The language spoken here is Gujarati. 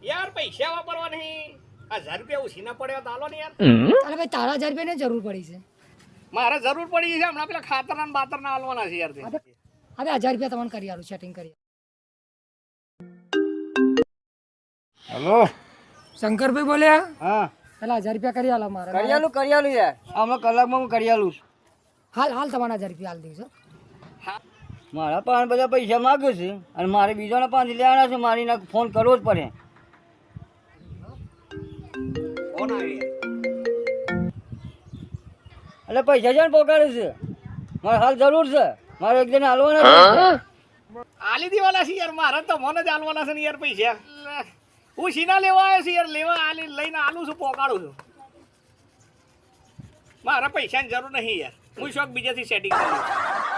યાર પૈસા વાપરવા નહીં, 1000 રૂપિયા ઉછીના પડ્યા તો આલો ને યાર. અરે ભાઈ તારા 1000 રૂપિયાની જરૂર પડી છે. મારે જરૂર પડી છે હમણાં પેલા ખાતરના ને બાતરના આલવાના છે યાર. હવે 1000 રૂપિયા તમને કરી આલું, સેટિંગ કરી. હેલો શંકરભાઈ બોલ્યા? હા પેલા 1000 રૂપિયા કરી આલો મારે. કરી આલું યાર, હમણાં કલાકમાં હું કરી આલું. હાલ તમારા 1000 રૂપિયા હાલ દઈશું. મારા પાસે બધા પૈસા માગ્યું છે અને મારે બીજાના પાસે લેવાના છે. મારી ના ફોન કરવો જ પડે. ફોન આવી એટલે પૈસા છે ને પોકાડે છે, મારે હાલ જરૂર છે. મારે એક જણ હાલવાના આલી દેવાના છે યાર. મારે તો મને જ આલવાના છે ને યાર પૈસા. હું સીના લેવા આવ્યો છું યાર, લેવા આલી લઈને આલું છું, પોકાડું છું. મારા પૈસાની જરૂર નહીં યાર, હું શોખ બીજાથી સેટિંગ કરું છું.